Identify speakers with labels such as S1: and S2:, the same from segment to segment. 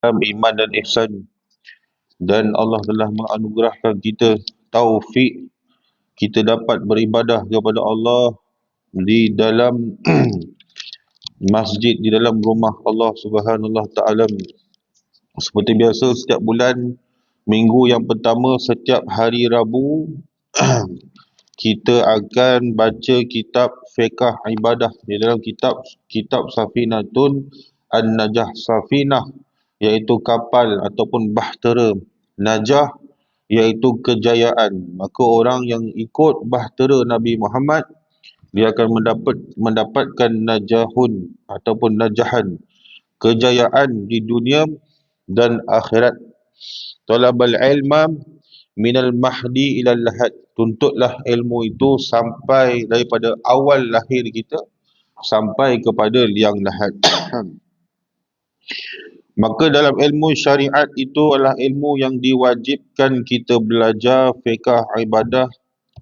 S1: iman dan ihsan, dan Allah telah menganugerahkan kita taufik, kita dapat beribadah kepada Allah di dalam masjid, di dalam rumah Allah Subhanahu Wa Taala. Seperti biasa, setiap bulan minggu yang pertama setiap hari Rabu kita akan baca kitab fiqh ibadah di dalam kitab Safinatun An-Najah. Safinah iaitu kapal ataupun bahtera, najah iaitu kejayaan. Maka orang yang ikut bahtera Nabi Muhammad, dia akan mendapatkan najahun ataupun najahan, kejayaan di dunia dan akhirat. Talabal ilma minal mahdi ilal lahad. Tuntutlah ilmu itu sampai daripada awal lahir kita sampai kepada liang lahat. Maka dalam ilmu syariat itu adalah ilmu yang diwajibkan kita belajar fiqh ibadah.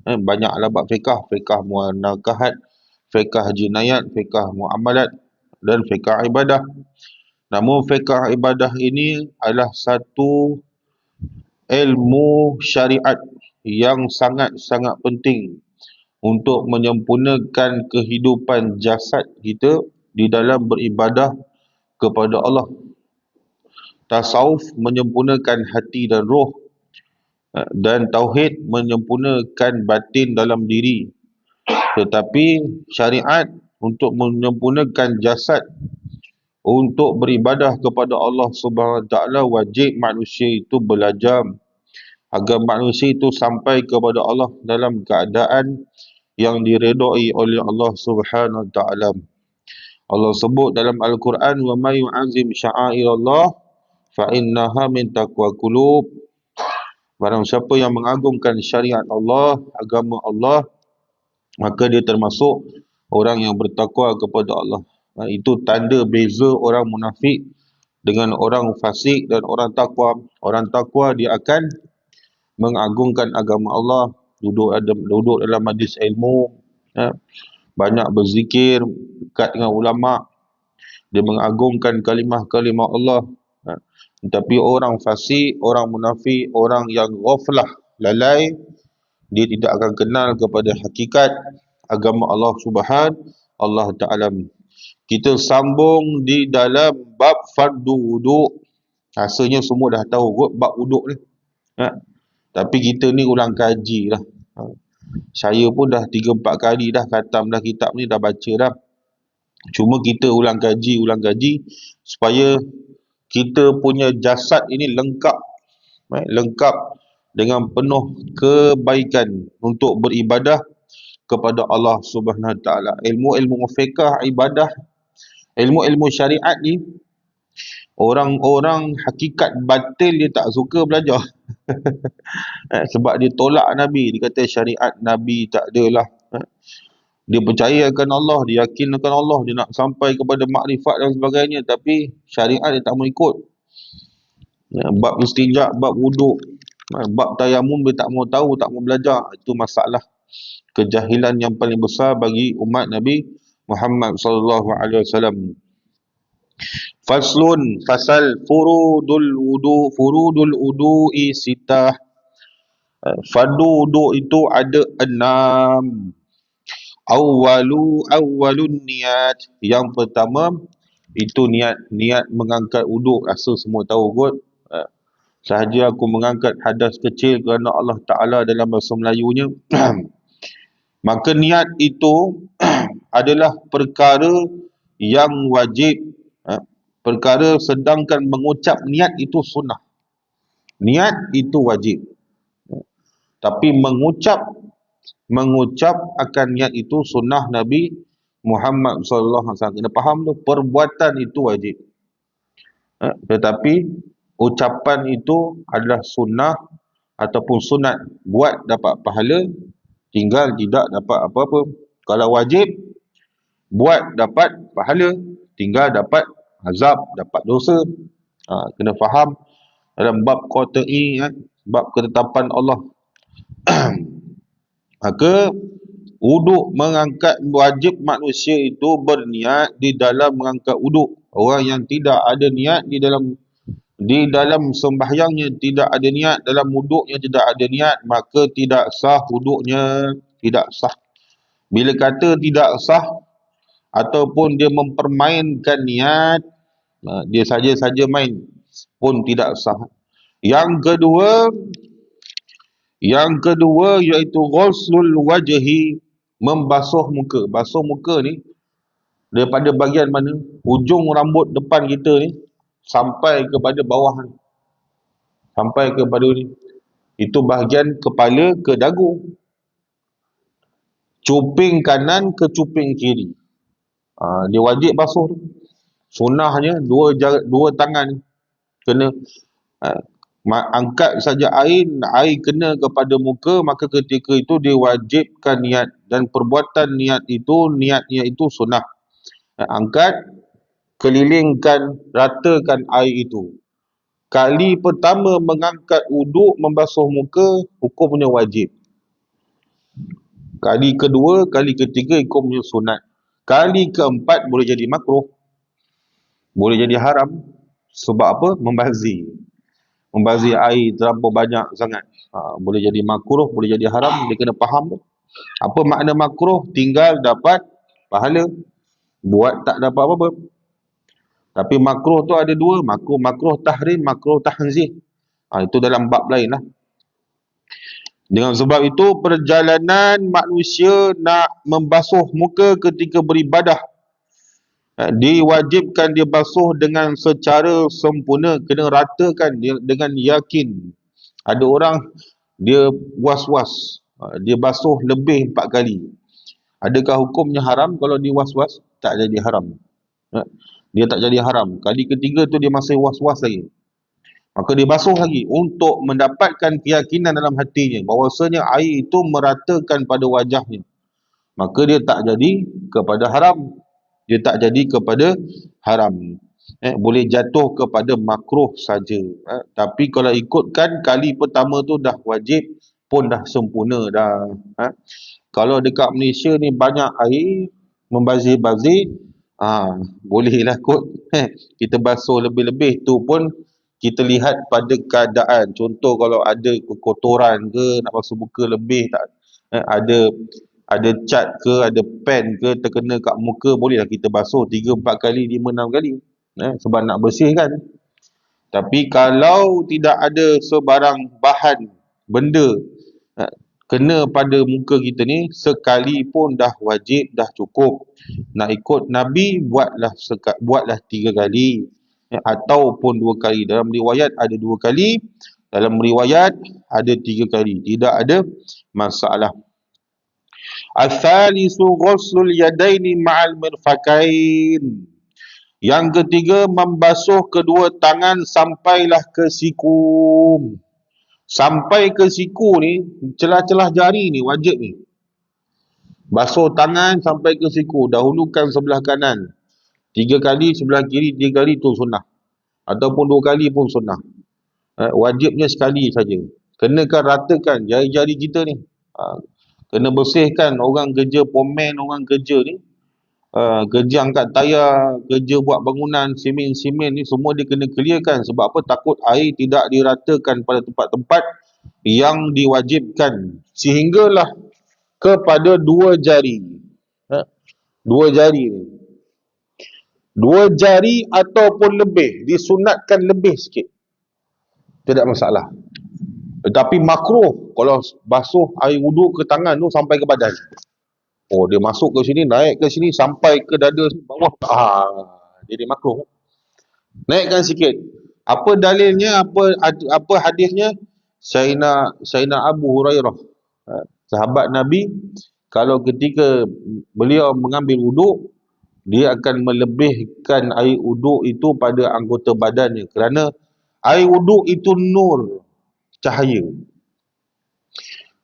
S1: Banyaklah bab fiqh, fiqh muanakahat, fiqh jinayat, fiqh muamalat dan fiqh ibadah. Namun fiqh ibadah ini adalah satu ilmu syariat yang sangat-sangat penting untuk menyempurnakan kehidupan jasad kita di dalam beribadah kepada Allah. Tasawuf menyempurnakan hati dan roh, dan tauhid menyempurnakan batin dalam diri. Tetapi syariat untuk menyempurnakan jasad, untuk beribadah kepada Allah Subhanahu Wa Taala, wajib manusia itu belajar agar manusia itu sampai kepada Allah dalam keadaan yang diredai oleh Allah Subhanahu Wa Taala. Allah sebut dalam Al-Quran, wa may yu'azzim sya'airallah fa innaha min taqwa qulub. Barang siapa yang mengagungkan syariat Allah, agama Allah, maka dia termasuk orang yang bertakwa kepada Allah. Itu tanda beza orang munafik dengan orang fasik dan orang takwa. Orang takwa dia akan mengagungkan agama Allah, duduk dalam majlis ilmu, banyak berzikir, dekat dengan ulama, dia mengagungkan kalimah-kalimah Allah. Tapi orang fasik, orang munafik, orang yang ghaflah, lalai, dia tidak akan kenal kepada hakikat agama Allah Subhanahu Allah Ta'ala. Kita sambung di dalam bab fardu wuduk. Rasanya semua dah tahu kot bab wuduk ni. Tapi kita ni ulang kaji lah. Saya pun dah 3-4 kali dah khatam dah kitab ni, dah baca dah. Cuma kita ulang kaji supaya kita punya jasad ini lengkap, lengkap dengan penuh kebaikan untuk beribadah kepada Allah Subhanahu Wa Taala. Ilmu-ilmu fiqh ibadah, ilmu-ilmu syariat ni, orang-orang hakikat batil dia tak suka belajar. Sebab dia tolak Nabi, dia kata syariat Nabi tak adalah. Dia percayakan Allah, dia yakinkan Allah, dia nak sampai kepada makrifat dan sebagainya, tapi syariat dia tak mau ikut. Bab istinja, bab wuduk, bab tayamum dia tak mau tahu, tak mau belajar. Itu masalah kejahilan yang paling besar bagi umat Nabi Muhammad sallallahu alaihi wasallam. Faslun, fasal furudul wudu'i sitah. Fardu wuduk itu ada 6. Awwalun niat. Yang pertama itu niat mengangkat wuduk. Rasa semua tahu kot. Sahaja aku mengangkat hadas kecil kerana Allah Ta'ala dalam bahasa Melayunya. Maka niat itu adalah perkara yang wajib. Perkara, sedangkan mengucap niat itu sunnah. Niat itu wajib. Tapi mengucap akan niat itu sunnah Nabi Muhammad sallallahu alaihi wasallam. Kena faham tu, perbuatan itu wajib. Tetapi ucapan itu adalah sunnah ataupun sunat. Buat dapat pahala, tinggal tidak dapat apa-apa. Kalau wajib, buat dapat pahala, tinggal dapat azab, dapat dosa. Kena faham dalam bab qat'i, bab ketetapan Allah. Maka wuduk mengangkat, wajib manusia itu berniat di dalam mengangkat wuduk. Orang yang tidak ada niat di dalam di dalam sembahyangnya tidak ada niat, dalam wuduknya tidak ada niat, maka tidak sah wuduknya, tidak sah. Bila kata tidak sah ataupun dia mempermainkan niat, dia saja-saja main pun tidak sah. Yang kedua, iaitu ghuslul wajhi, membasuh muka. Basuh muka ni daripada bahagian mana? Hujung rambut depan kita ni sampai kepada bawah ni. Sampai kepada ni. Itu bahagian kepala ke dagu. Cuping kanan ke cuping kiri. Dia wajib basuh tu. Sunnahnya dua tangan kena angkat saja air kena kepada muka, maka ketika itu diwajibkan niat, dan perbuatan niatnya itu sunnah. Angkat, kelilingkan, ratakan air itu. Kali pertama mengangkat uduk, membasuh muka, hukumnya wajib. Kali kedua, kali ketiga hukumnya sunat. Kali keempat boleh jadi makruh, boleh jadi haram. Sebab apa? Membazir air terlampau banyak sangat. Boleh jadi makruh, boleh jadi haram. Dia kena faham tu. Apa makna makruh? Tinggal dapat pahala, buat tak dapat apa-apa. Tapi makruh tu ada dua, makruh tahrim, makruh tanzih. Itu dalam bab lain lah. Dengan sebab itu, perjalanan manusia nak membasuh muka ketika beribadah, diwajibkan dia basuh dengan secara sempurna, kena ratakan dia dengan yakin. Ada orang dia was-was, dia basuh lebih 4 kali. Adakah hukumnya haram kalau dia was-was? Tak jadi haram. Dia tak jadi haram. Kali ketiga tu dia masih was-was lagi, maka dia basuh lagi untuk mendapatkan keyakinan dalam hatinya bahawasanya air itu meratakan pada wajahnya. Maka dia tak jadi kepada haram. Dia tak jadi kepada haram. Boleh jatuh kepada makruh saja. Tapi kalau ikutkan kali pertama tu dah wajib pun dah sempurna dah. Kalau dekat Malaysia ni banyak air, membazir-bazir, bolehlah kot. Kita basuh lebih-lebih tu pun kita lihat pada keadaan. Contoh kalau ada kotoran ke, nak basuh muka lebih tak, ada cat ke, ada pen ke terkena kat muka, bolehlah kita basuh 3, 4 kali, 5, 6 kali, sebab nak bersihkan. Tapi kalau tidak ada sebarang bahan, benda kena pada muka kita ni, sekali pun dah wajib, dah cukup. Nak ikut Nabi, buatlah 3 kali, ataupun 2 kali. Dalam riwayat ada 2 kali, dalam riwayat ada 3 kali. Tidak ada masalah. Al-thalisu ghuslul yadaini ma'al mirfaqain. Yang ketiga, membasuh kedua tangan sampailah ke siku. Sampai ke siku ni, celah-celah jari ni wajib ni. Basuh tangan sampai ke siku, dahulukan sebelah kanan 3 kali, sebelah kiri 3 kali, tu sunnah. Ataupun 2 kali pun sunnah. Wajibnya sekali saja. Kenakan ratakan jari-jari kita ni. Kena bersihkan. Orang kerja pomen, orang kerja ni, kerja angkat tayar, kerja buat bangunan, simen ni, semua dia kena clearkan. Sebab apa? Takut air tidak diratakan pada tempat-tempat yang diwajibkan. Sehinggalah kepada 2 jari. 2 jari ni. 2 jari ataupun lebih, disunatkan lebih sikit, tidak masalah. Tetapi makruh kalau basuh air wuduk ke tangan tu sampai ke badan. Dia masuk ke sini, naik ke sini, sampai ke dada bawah, jadi makruh. Naikkan sikit. Apa dalilnya? Apa hadisnya? Sayyidina Abu Hurairah, sahabat Nabi, kalau ketika beliau mengambil wuduk, dia akan melebihkan air wuduk itu pada anggota badannya, kerana air wuduk itu nur, cahaya.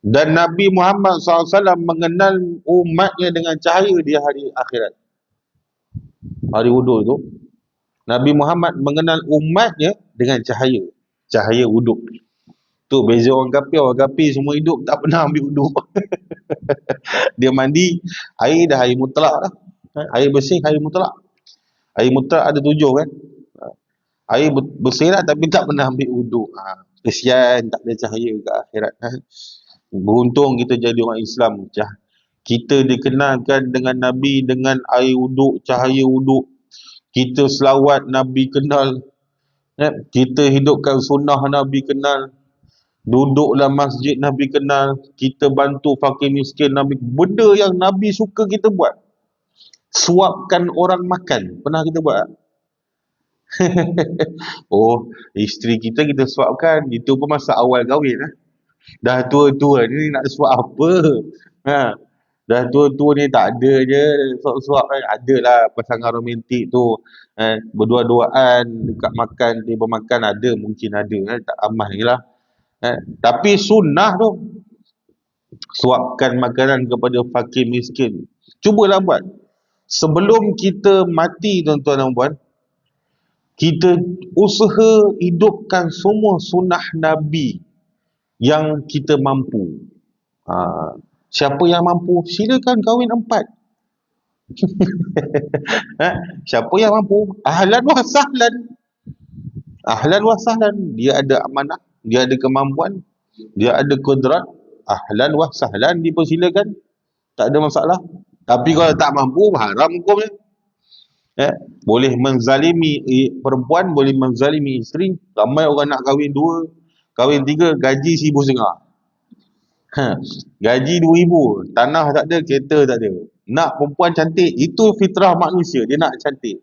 S1: Dan Nabi Muhammad SAW mengenal umatnya dengan cahaya di hari akhirat. Hari wuduk itu, Nabi Muhammad mengenal umatnya dengan cahaya wuduk. Tu beza orang kafir. Orang kafir semua hidup tak pernah ambil wuduk. Dia mandi, air dah air mutlak dah. Air bersih, air mutlak. Air mutlak ada 7 kan. Air berselerak tapi tak pernah ambil wuduk. Kesian, tak ada cahaya ke akhirat. Beruntung kita jadi orang Islam. Kita dikenalkan dengan Nabi dengan air wuduk, cahaya wuduk. Kita selawat Nabi kenal. Kita hidupkan sunnah Nabi kenal. Duduk dalam masjid Nabi kenal. Kita bantu fakir miskin Nabi. Benda yang Nabi suka kita buat. Suapkan orang makan. Pernah kita buat? Oh, isteri kita suapkan. Itu pun masa awal kahwin. Dah tua-tua ni nak suap apa? Ha. Dah tua-tua ni tak ada je suap-suap kan. Ada lah pasangan romantik tu. Berdua-duaan dekat makan, table makan ada. Mungkin ada. Tak aman je lah. Tapi sunnah tu, suapkan makanan kepada fakir miskin. Cubalah buat. Sebelum kita mati tuan-tuan dan puan, kita usaha hidupkan semua sunnah Nabi yang kita mampu. Siapa yang mampu, silakan kahwin 4. Siapa yang mampu, ahlan wa sahlan. Ahlan wa sahlan. Dia ada amanah, dia ada kemampuan, dia ada kudrat. Ahlan wa sahlan, dipersilakan. Tak ada masalah. Tapi kalau tak mampu, haram hukumnya. Boleh menzalimi perempuan, boleh menzalimi isteri. Ramai orang nak kahwin 2, kahwin 3, gaji RM1,500. Gaji RM2,000, tanah tak ada, kereta tak ada. Nak perempuan cantik, itu fitrah manusia, dia nak cantik.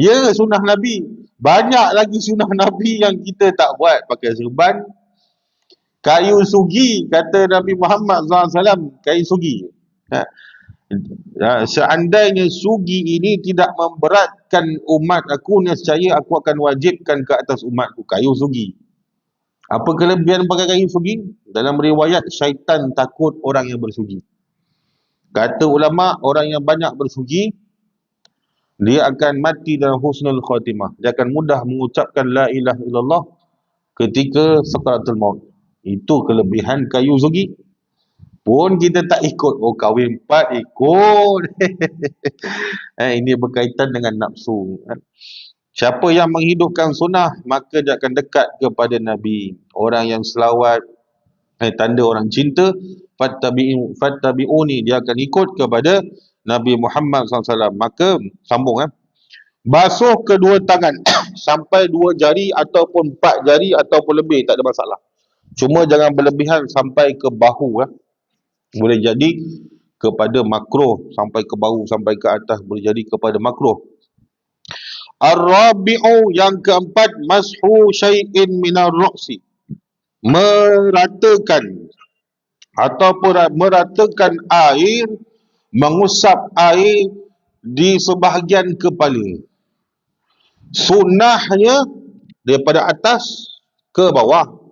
S1: Ya, sunnah Nabi. Banyak lagi sunnah Nabi yang kita tak buat. Pakai serban, kayu sugi, kata Nabi Muhammad SAW, kayu sugi. Seandainya sugi ini tidak memberatkan umat aku, nescaya aku akan wajibkan ke atas umatku kayu sugi. Apa kelebihan pakai kayu sugi? Dalam riwayat, syaitan takut orang yang bersugi. Kata ulama, orang yang banyak bersugi, dia akan mati dalam husnul khatimah. Dia akan mudah mengucapkan la ilaha illallah ketika sakaratul maut. Itu kelebihan kayu sugi. Pun kita tak ikut. Oh, kahwin 4 ikut. Ini berkaitan dengan nafsu. Siapa yang menghidupkan sunnah, maka dia akan dekat kepada Nabi. Orang yang selawat, tanda orang cinta, fattabi'uni, dia akan ikut kepada Nabi Muhammad SAW. Maka, sambung. Basuh kedua tangan sampai 2 jari ataupun 4 jari ataupun lebih, tak ada masalah. Cuma jangan berlebihan sampai ke bahu. Boleh jadi kepada makruh, sampai ke bahu, sampai ke atas, boleh jadi kepada makruh. Ar-rabi'u, yang keempat, mashu syai'in minar ru'si, meratakan ataupun meratakan air, mengusap air di sebahagian kepala. Sunnahnya daripada atas ke bawah.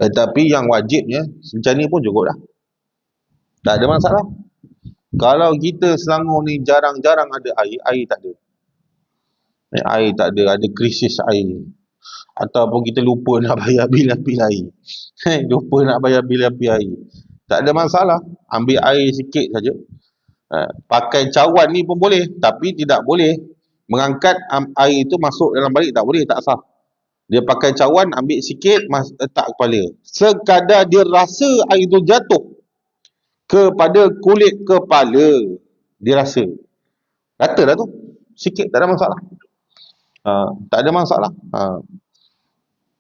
S1: Tetapi yang wajibnya macam ni pun cukup dah. Tak ada masalah. Kalau kita Selangor ni jarang-jarang ada air tak ada. Air tak ada krisis air. Ataupun kita lupa nak bayar bil api air. Lupa nak bayar bil api air. Tak ada masalah. Ambil air sikit saja. Pakai cawan ni pun boleh. Tapi tidak boleh mengangkat air itu masuk dalam balik. Tak boleh, tak sah. Dia pakai cawan, ambil sikit, letak kepala. Sekadar dia rasa air itu jatuh kepada kulit kepala, dia rasa. Rata dah tu. Sikit, tak ada masalah. Tak ada masalah.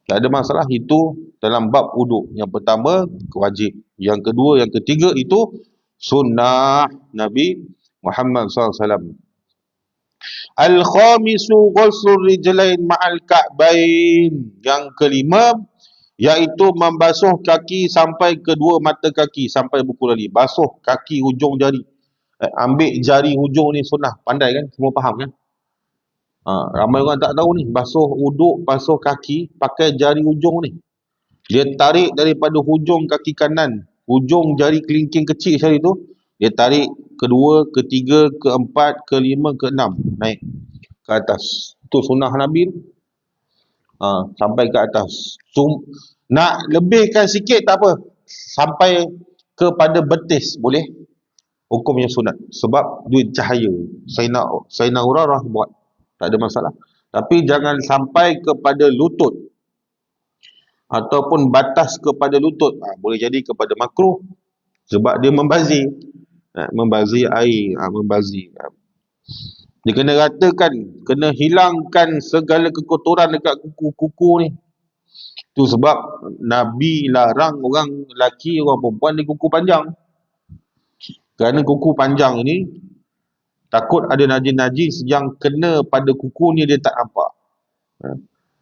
S1: Tak ada masalah. Itu dalam bab wuduk. Yang pertama, wajib. Yang kedua, yang ketiga itu sunnah Nabi Muhammad SAW. Al-khamisu ghusl rijlain ma'al ka'bain. Yang kelima, iaitu membasuh kaki sampai kedua mata kaki, sampai buku lali. Basuh kaki hujung jari. Ambil jari hujung ni sunnah. Pandai kan? Semua faham kan? Ramai orang tak tahu ni. Basuh uduk, basuh kaki, pakai jari hujung ni. Dia tarik daripada hujung kaki kanan, hujung jari kelingking kecil sekali tu, dia tarik kedua, ketiga, keempat, kelima, keenam, naik ke atas. Itu sunnah Nabi. Sampai ke atas. Nak lebihkan sikit tak apa. Sampai kepada betis boleh. Hukumnya sunat. Sebab duit cahaya. Sayyidina Urarah buat. Tak ada masalah. Tapi jangan sampai kepada lutut ataupun batas kepada lutut. Boleh jadi kepada makruh sebab dia membazir. Membazir air, membazir. Dia kena ratakan, kena hilangkan segala kekotoran dekat kuku-kuku ni. Itu sebab Nabi larang orang lelaki, orang perempuan di kuku panjang. Kerana kuku panjang ini takut ada najis-najis yang kena pada kuku ni dia tak nampak.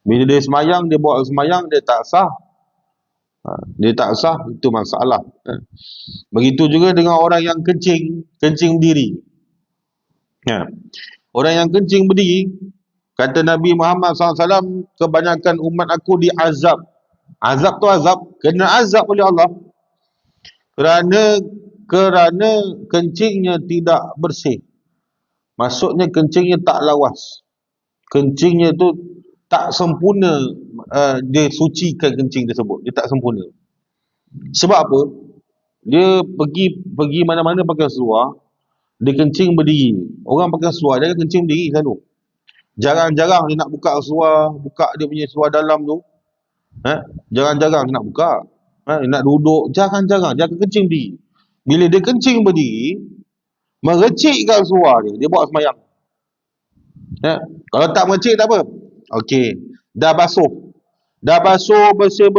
S1: Bila dia semayang, dia buat semayang, dia tak sah. Dia tak sah, itu masalah. Begitu juga dengan orang yang kencing berdiri. Orang yang kencing berdiri, kata Nabi Muhammad SAW, kebanyakan umat aku diazab. Azab tu azab, kena azab oleh Allah. Kerana kencingnya tidak bersih. Maksudnya kencingnya tak lawas. Kencingnya tu tak sempurna, dia sucikan kencing tersebut. Dia tak sempurna. Sebab apa? Dia pergi mana-mana pakai seluar, dia kencing berdiri. Orang pakai seluar, dia kencing berdiri selalu. Jarang-jarang dia nak buka seluar, buka dia punya seluar dalam tu. Jarang-jarang dia nak buka. Dia nak duduk, jarang-jarang. Dia akan kencing berdiri. Bila dia kencing berdiri, merecikkan seluar dia buat semayang. Kalau tak merecik tak apa. Okey, dah basuh, bersih.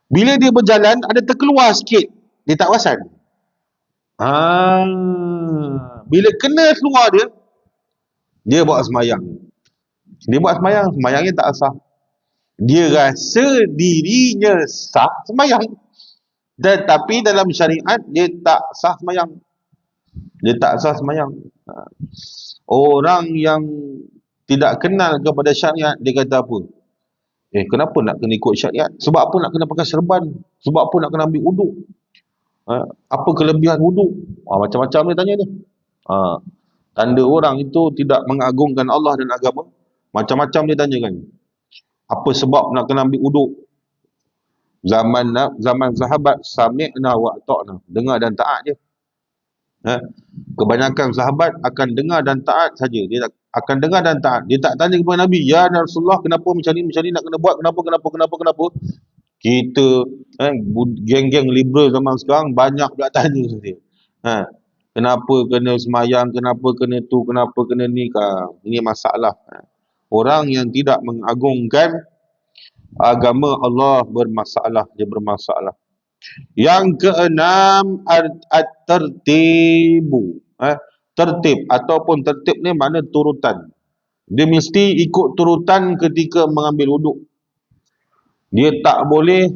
S1: Bila dia berjalan, ada terkeluar sikit, dia tak perasan. Bila kena seluar dia buat semayang. Semayangnya tak sah. Dia rasa dirinya sah semayang, tetapi dalam syariat dia tak sah semayang. Orang yang tidak kenal kepada syariat, dia kata apa? Kenapa nak kena ikut syariat? Sebab apa nak kena pakai serban? Sebab apa nak kena ambil wuduk? Apa kelebihan wuduk? Macam-macam dia tanya dia. Tanda orang itu tidak mengagungkan Allah dan agama, macam-macam dia tanyakan. Apa sebab nak kena ambil wuduk? Zaman sahabat, sami'na wa ata'na, dengar dan taat je. Kebanyakan sahabat akan dengar dan taat saja. Dia akan dengar dan taat. Dia tak tanya kepada Nabi, ya Rasulullah, kenapa macam ni nak kena buat, kenapa? Kita geng-geng liberal zaman sekarang banyak pula tanya saja. Kenapa kena semayang, kenapa kena tu, kenapa kena ni. Ini masalah. Orang yang tidak mengagungkan agama Allah dia bermasalah. Yang keenam, at-tertibu. Tertib ataupun tertib ni makna turutan. Dia mesti ikut turutan ketika mengambil wuduk. Dia tak boleh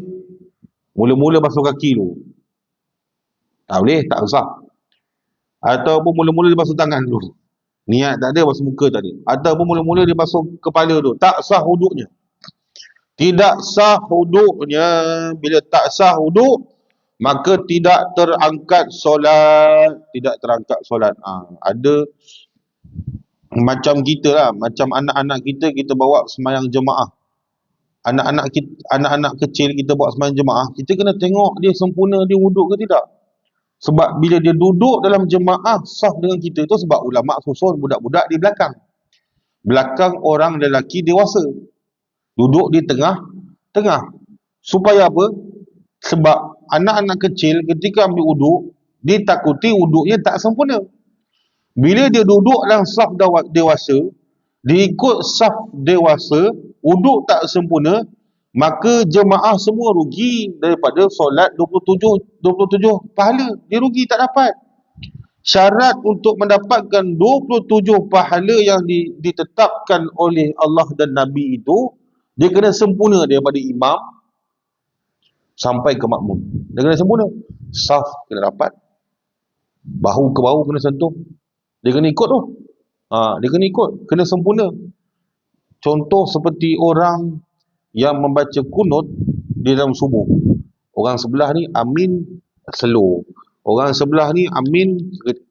S1: mula-mula basuh kaki dulu. Tak boleh, tak usah. Ataupun mula-mula dia basuh tangan dulu. Niat tak ada, basuh muka tak ada. Ataupun mula-mula dia basuh kepala dulu. Tak sah wuduknya. Tidak sah wuduknya. Bila tak sah wuduk, maka tidak terangkat solat. Ada macam kita lah, macam anak-anak kita bawa semayang jemaah. Anak-anak kecil kita bawa semayang jemaah, kita kena tengok dia sempurna, dia wuduk ke tidak. Sebab bila dia duduk dalam jemaah sah dengan kita tu, sebab ulama susun budak-budak di belakang orang lelaki dewasa, duduk di tengah. Supaya apa? Sebab anak-anak kecil ketika ambil wuduk, dia takuti wuduknya tak sempurna. Bila dia duduk dalam saf dewasa, dia ikut saf dewasa, wuduk tak sempurna, maka jemaah semua rugi daripada solat 27 pahala. Dia rugi, tak dapat. Syarat untuk mendapatkan 27 pahala yang ditetapkan oleh Allah dan Nabi itu, dia kena sempurna daripada imam sampai ke makmum. Dia kena sempurna. Saf kena dapat, bahu ke bahu kena sentuh. Dia kena ikut tu. Dia kena ikut, kena sempurna. Contoh seperti orang yang membaca kunut di dalam subuh. Orang sebelah ni amin slow. Orang sebelah ni amin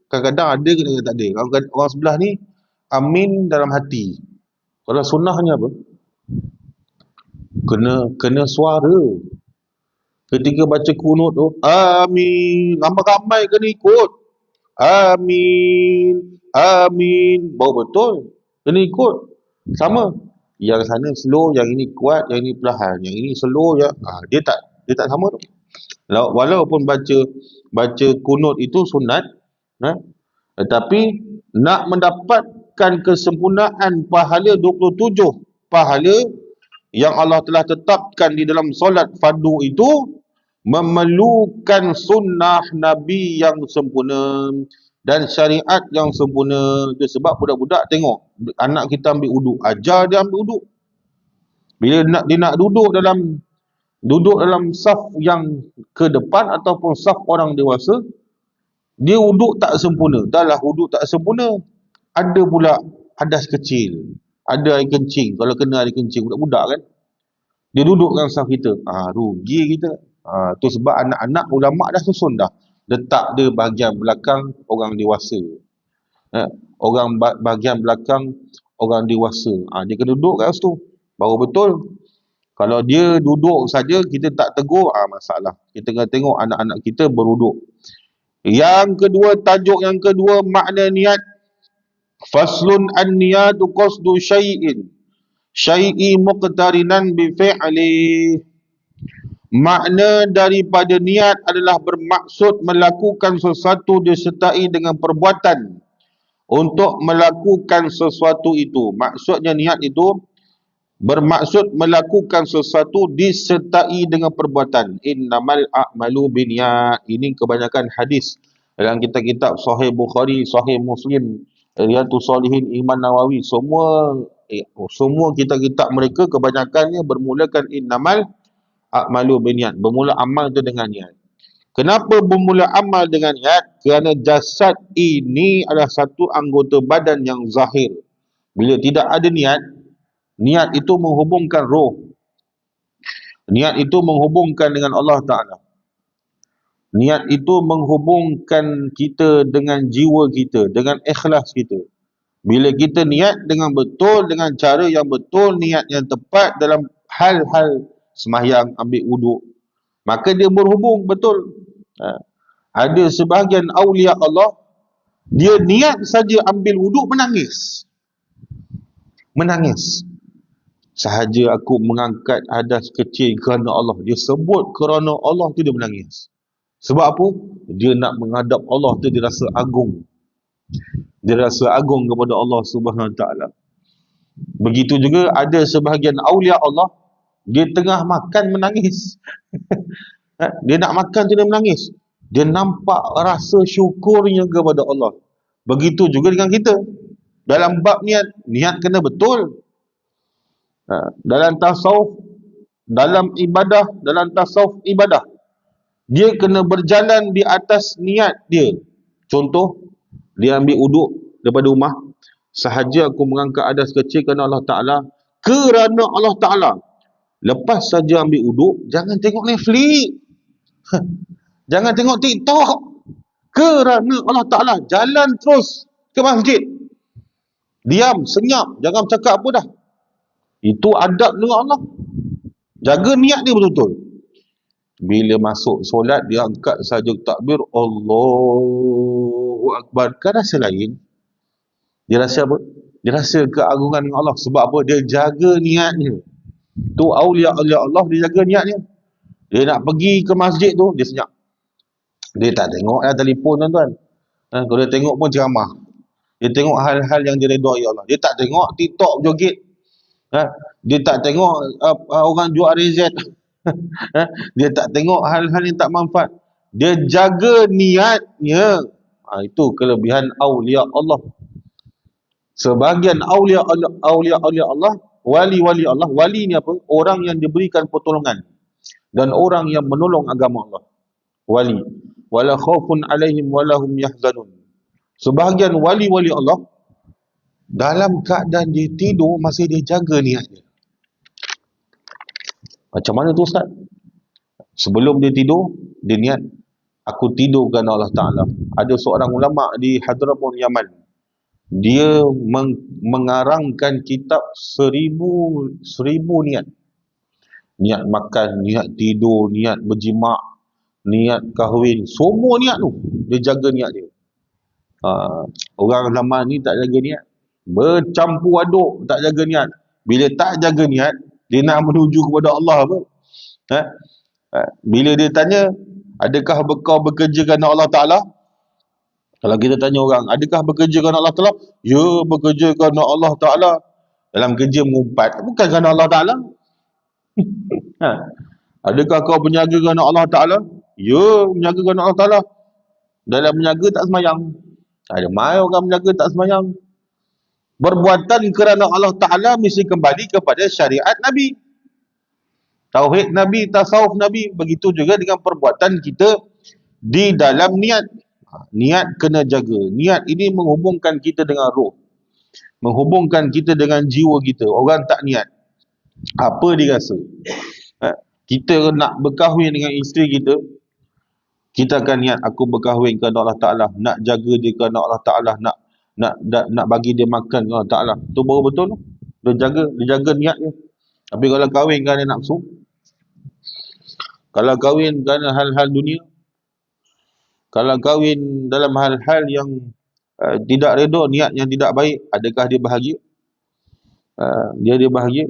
S1: kadang-kadang ada, kadang-kadang tak ada. Orang sebelah ni amin dalam hati. Kalau sunnahnya apa? Kena suara. Ketika baca kunut tu, amin, ramai-ramai kena ikut. Amin, baru betul. Kena ikut. Sama. Yang sana slow, yang ini kuat, yang ini perlahan. Yang ini slow, dia tak sama tu. Walaupun baca kunut itu sunat, ha? Tetapi nak mendapatkan kesempurnaan pahala 27 pahala yang Allah telah tetapkan di dalam solat fardu itu memerlukan sunnah Nabi yang sempurna dan syariat yang sempurna. Itu sebab budak-budak tengok anak kita ambil uduk, ajar dia ambil uduk. Bila dia nak duduk dalam saf yang ke depan ataupun saf orang dewasa, dia uduk tak sempurna. Dahlah uduk tak sempurna, ada pula hadas kecil, ada air kencing. Kalau kena air kencing budak-budak kan, dia duduk dalam saf kita, rugi kita. Tu sebab anak-anak ulama dah susun dah, letak dia bahagian belakang orang dewasa, bahagian belakang orang dewasa. Dia kena duduk kat situ baru betul. Kalau dia duduk saja kita tak tegur, masalah. Kita kena tengok anak-anak kita beruduk. Yang kedua, tajuk yang kedua, makna niat. Faslun an-niyatu qasdu syai'i muqtarinan bi fi'li. Makna daripada niat adalah bermaksud melakukan sesuatu disertai dengan perbuatan untuk melakukan sesuatu itu. Maksudnya niat itu bermaksud melakukan sesuatu disertai dengan perbuatan. Innamal a'malu binniyat. Ini kebanyakan hadis dalam kitab-kitab Sahih Bukhari, Sahih Muslim, Riyadhus Shalihin, Imam Nawawi, semua kitab-kitab mereka kebanyakannya bermulakan innamal a'malu binniyat. Bermula amal itu dengan niat. Kenapa bermula amal dengan niat? Kerana jasad ini adalah satu anggota badan yang zahir. Bila tidak ada niat itu menghubungkan roh. Niat itu menghubungkan dengan Allah Ta'ala. Niat itu menghubungkan kita dengan jiwa kita, dengan ikhlas kita. Bila kita niat dengan betul, dengan cara yang betul, niat yang tepat dalam hal-hal sembahyang, ambil wuduk, maka dia berhubung betul. Ada sebahagian awliya Allah, dia niat saja ambil wuduk menangis. Sahaja aku mengangkat hadas kecil kerana Allah. Dia sebut kerana Allah tu dia menangis. Sebab apa? Dia nak menghadap Allah tu, dia rasa agung. Dia rasa agung kepada Allah Subhanahu Wa Taala. Begitu juga ada sebahagian awliya Allah, dia tengah makan menangis. Dia nak makan tu dia menangis. Dia nampak rasa syukurnya kepada Allah. Begitu juga dengan kita. Dalam bab niat kena betul. Dalam tasawuf, dalam tasawuf ibadah, dia kena berjalan di atas niat dia. Contoh, dia ambil uduk daripada rumah, sahaja aku mengangkat hadas kecil kerana Allah Ta'ala, kerana Allah Ta'ala. Lepas saja ambil uduk, jangan tengok Netflix, jangan tengok TikTok, kerana Allah Ta'ala. Jalan terus ke masjid, diam, senyap, jangan cakap apa dah. Itu adab dengan Allah. Jaga niat dia betul-betul. Bila masuk solat, dia angkat saja takbir, Allahu Akbar. Kan rasa lain. Dia rasa apa? Dia rasa keagungan dengan Allah. Sebab apa? Dia jaga niatnya. Tu awliya Allah, dia jaga niatnya. Dia nak pergi ke masjid tu, dia senyap. Dia tak tengok telefon tuan-tuan. Kalau dia tengok pun ceramah. Dia tengok hal-hal yang diredai Allah. Dia tak tengok TikTok joget. Dia tak tengok orang jual rezet. Dia tak tengok hal-hal yang tak manfaat. Dia jaga niatnya. Itu kelebihan awliya Allah. Sebahagian awliya Allah, wali-wali Allah. Wali ni apa? Orang yang diberikan pertolongan dan orang yang menolong agama Allah. Wali. Wala khaufun alaihim walahum yahzanun. Sebahagian wali-wali Allah, dalam keadaan dia tidur, masih dia jaga niatnya. Macam mana tu Ustaz? Sebelum dia tidur, dia niat, aku tidur kerana Allah Ta'ala. Ada seorang ulama di Hadramaut Yaman, dia mengarangkan kitab 1000 niat. Niat makan, niat tidur, niat berjimak, niat kahwin, semua niat tu dia jaga niat dia. Orang zaman ni tak jaga niat. Bercampur aduk, tak jaga niat. Bila tak jaga niat, dia nak menuju kepada Allah apa? Ha? Bila dia tanya, adakah kau bekerja kerana Allah Ta'ala? Kalau kita tanya orang, adakah bekerja kerana Allah Ta'ala? Ya, bekerja kerana Allah Ta'ala. Dalam kerja mengumpat, bukan kerana Allah Ta'ala. Ha. Adakah kau berniaga kerana Allah Ta'ala? Ya, berniaga kerana Allah Ta'ala. Dalam berniaga tak semayang. Ada mai orang berniaga tak semayang. Perbuatan kerana Allah Ta'ala mesti kembali kepada syariat Nabi. Tauhid Nabi, tasawuf Nabi. Begitu juga dengan perbuatan kita di dalam niat. Niat kena jaga. Niat ini menghubungkan kita dengan roh. Menghubungkan kita dengan jiwa kita. Orang tak niat, apa dia rasa? Kita nak berkahwin dengan isteri kita, kita akan niat, aku berkahwin kerana Allah Ta'ala, nak jaga dia kerana Allah Ta'ala, nak bagi dia makan kerana Allah Ta'ala. Tu baru betul. Dia jaga niat dia. Tapi kalau kahwin kerana nafsu, kalau kahwin kerana hal-hal dunia, kalau kahwin dalam hal-hal yang tidak redha, niat yang tidak baik, adakah dia bahagia? Dia bahagia.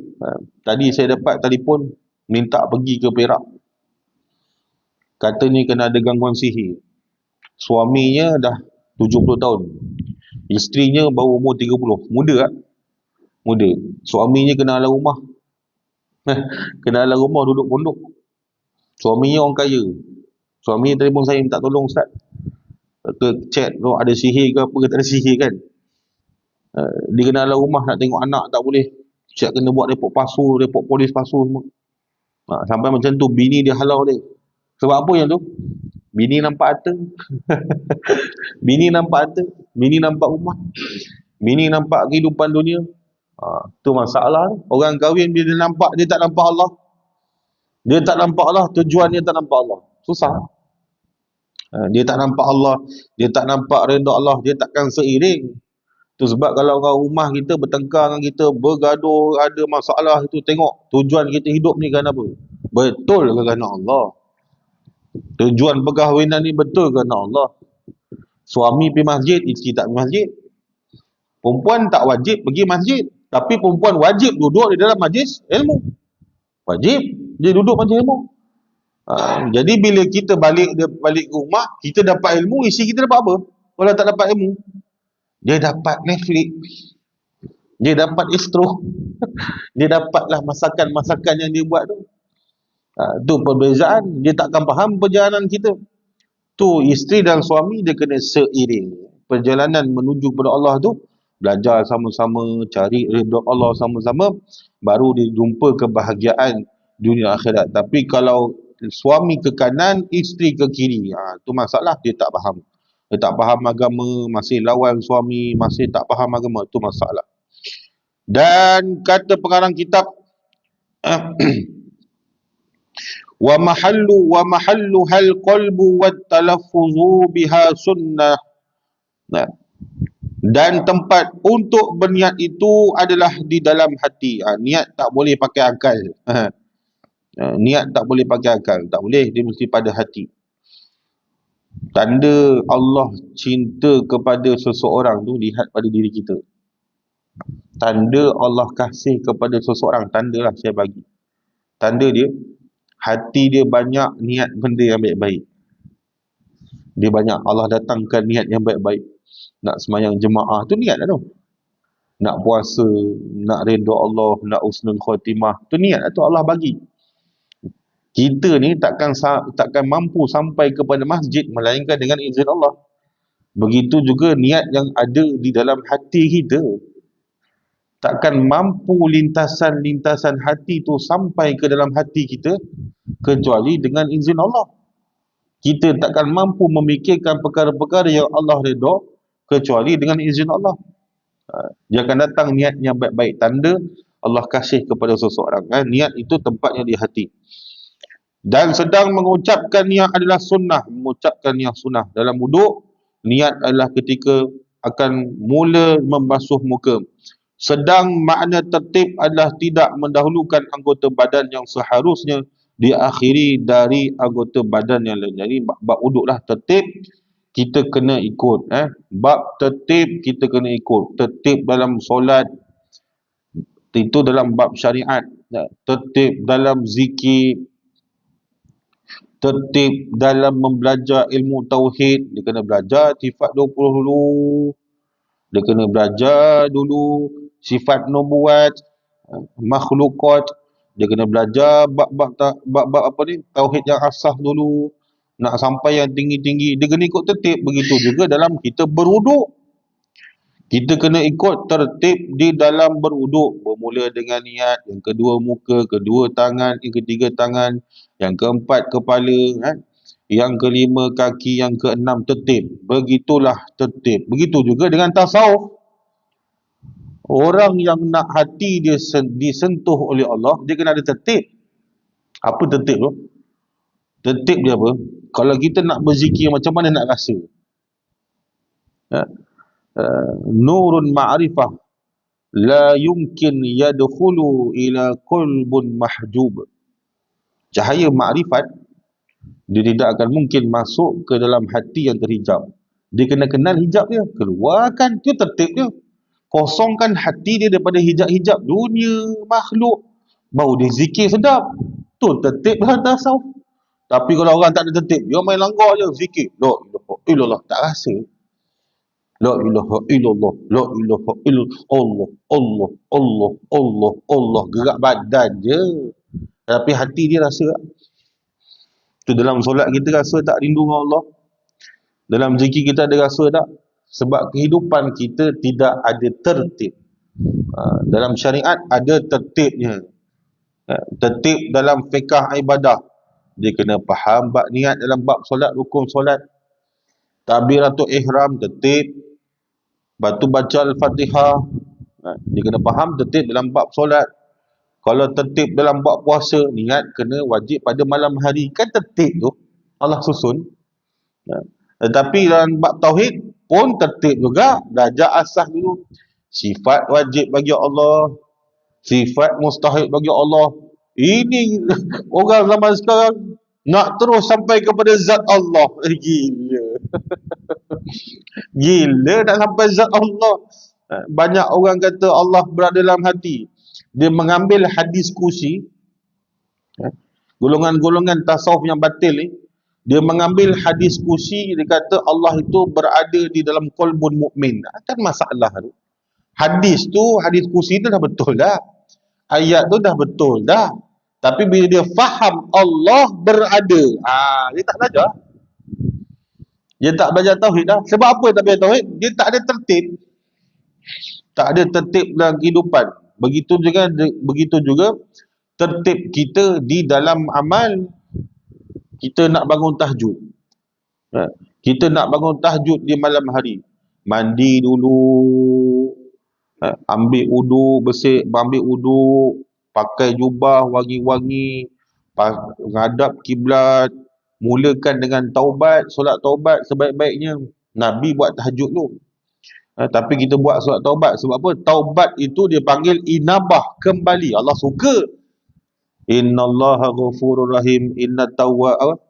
S1: Tadi saya dapat telefon minta pergi ke Perak. Katanya kena ada gangguan sihir. Suaminya dah 70 tahun. Isterinya baru umur 30. Muda tak? Muda. Suaminya kena alam rumah. Kena alam rumah duduk pondok. Suaminya orang kaya. Suaminya telefon saya minta tolong Ustaz. Ke chat tu ada sihir ke apa ke, tak ada sihir kan. Dia kena alam rumah, nak tengok anak tak boleh. Siap kena buat report palsu, report polis palsu semua. Sampai macam tu bini dia halau dia. Sebab apa yang tu? Bini nampak harta. Bini nampak harta. Bini nampak rumah. Bini nampak kehidupan dunia. Tu masalah. Orang kahwin bila dia nampak, dia tak nampak Allah. Dia tak nampak Allah, tujuan dia tak nampak Allah. Susah. Dia tak nampak Allah, dia tak nampak redha Allah, dia takkan seiring. Tu sebab kalau orang rumah kita bertengkar dengan kita, bergaduh, ada masalah, itu tengok tujuan kita hidup ni kerana apa? Betul ke kerana Allah? Tujuan perkahwinan ni betul kerana Allah? Suami pergi masjid, isteri tak pergi masjid. Perempuan tak wajib pergi masjid, tapi perempuan wajib duduk di dalam majlis ilmu. Wajib dia duduk majlis ilmu. Jadi bila kita balik ke rumah, kita dapat ilmu, isteri kita dapat apa? Kalau tak dapat ilmu, dia dapat Netflix, dia dapat Astro, dia dapatlah masakan-masakan yang dia buat tu. Tu perbezaan. Dia takkan faham perjalanan kita. Tu isteri dan suami dia kena seiring. Perjalanan menuju kepada Allah tu, belajar sama-sama, cari redha Allah sama-sama, baru dia jumpa kebahagiaan dunia akhirat. Tapi kalau suami ke kanan, isteri ke kiri, tu masalah. Dia tak faham. Dia tak faham agama, masih lawan suami, masih tak faham agama, tu masalah. Dan kata pengarang kitab wa mahallu hal qalbu wat talaffuzu biha sunnah. Dan tempat untuk berniat itu adalah di dalam hati. Niat tak boleh pakai akal. Niat tak boleh pakai akal, tak boleh, dia mesti pada hati. Tanda Allah cinta kepada seseorang tu lihat pada diri kita. Tanda Allah kasih kepada seseorang, tandalah saya bagi. Tanda dia, hati dia banyak niat benda yang baik-baik. Dia banyak, Allah datangkan niat yang baik-baik. Nak semayang jemaah tu niat lah tu. Nak puasa, nak redha Allah, nak husnul khatimah, tu niat lah tu Allah bagi. Kita ni takkan mampu sampai kepada masjid melainkan dengan izin Allah. Begitu juga niat yang ada di dalam hati kita. Takkan mampu lintasan-lintasan hati tu sampai ke dalam hati kita kecuali dengan izin Allah. Kita takkan mampu memikirkan perkara-perkara yang Allah redha kecuali dengan izin Allah. Dia akan datang niat yang baik-baik, tanda Allah kasih kepada seseorang. Niat itu tempatnya di hati. Dan sedang mengucapkan niat adalah sunnah. Mengucapkan niat sunnah dalam wuduk, niat adalah ketika akan mula membasuh muka. Sedang makna tertib adalah tidak mendahulukan anggota badan yang seharusnya diakhiri dari anggota badan yang lain. Jadi bab wuduk lah tertib, kita kena ikut. Bab tertib kita kena ikut. Tertib dalam solat itu dalam bab syariat. Tertib dalam zikir, tertib dalam membelajar ilmu tauhid, dia kena belajar sifat 20 dulu. Dia kena belajar dulu sifat nubuat, makhlukat. Dia kena belajar bab apa ni, tauhid yang asas dulu. Nak sampai yang tinggi-tinggi, dia kena ikut tertib. Begitu juga dalam kita berwuduk. Kita kena ikut tertib di dalam berwuduk. Bermula dengan niat, yang kedua muka, kedua tangan, yang ketiga tangan, yang keempat kepala, yang kelima kaki, yang keenam tertib. Begitulah tertib. Begitu juga dengan tasawuf. Orang yang nak hati dia disentuh oleh Allah, dia kena ada tertib. Apa tertib tu? Tertib dia apa? Kalau kita nak berzikir, macam mana nak rasa? Nurun ma'rifah la yumkin yadkhulu ila qalbun mahjub. Cahaya makrifat dia tidak akan mungkin masuk ke dalam hati yang terhijab. Dia kena kenal hijab dia, keluarkan tu tertib dia. Kosongkan hati dia daripada hijab-hijab dunia, makhluk, baru dia zikir sedap. Tu tertib dalam tasawuf. Tapi kalau orang tak ada tertib, dia main langgar je zikir. La ilaha illallah, tak rasa. La ilaha illallah, la ilaha illallah, Allah, Allah, Allah, Allah, Allah. Gerak badan je. Tapi hati dia rasa. Tu dalam solat kita rasa tak rindu dengan Allah. Dalam zikir kita ada rasa tak? Sebab kehidupan kita tidak ada tertib. Dalam syariat ada tertibnya. Tertib dalam fiqh ibadah. Dia kena faham bab niat dalam bab solat, rukun solat. Takbiratul ihram tertib. Batu baca Al-Fatihah. Dia kena faham tertib dalam bab solat. Kalau tertib dalam bab puasa, niat kena wajib pada malam hari. Kan tertib tu Allah susun. Tetapi dalam bab tauhid pun tertib juga. Belajar asas dulu. Sifat wajib bagi Allah, sifat mustahil bagi Allah. Ini orang zaman sekarang nak terus sampai kepada zat Allah. Gila. Gila nak sampai zat Allah. Banyak orang kata Allah berada dalam hati. Dia mengambil hadis kursi. Golongan-golongan tasawuf yang batil ni, dia mengambil hadis kursi, dia kata Allah itu berada di dalam qalbun mukmin. Kan masalah tu. Hadis kursi tu dah betul dah. Ayat tu dah betul dah. Tapi bila dia faham Allah berada, dia tak belajar. Dia tak belajar tauhid dah. Sebab apa tak belajar tauhid? Dia tak ada tertib. Tak ada tertib dalam kehidupan. Begitu juga tertib kita di dalam amal. Kita nak bangun tahajud. Kita nak bangun tahajud di malam hari. Mandi dulu. Ambil wudu, ambil wudu, pakai jubah wangi-wangi, menghadap kiblat, mulakan dengan taubat, solat taubat sebaik-baiknya. Nabi buat tahajud dulu. Tapi kita buat solat taubat sebab apa? Taubat itu dia panggil inabah, kembali. Allah suka. Innallaha ghafurur rahim, innallaha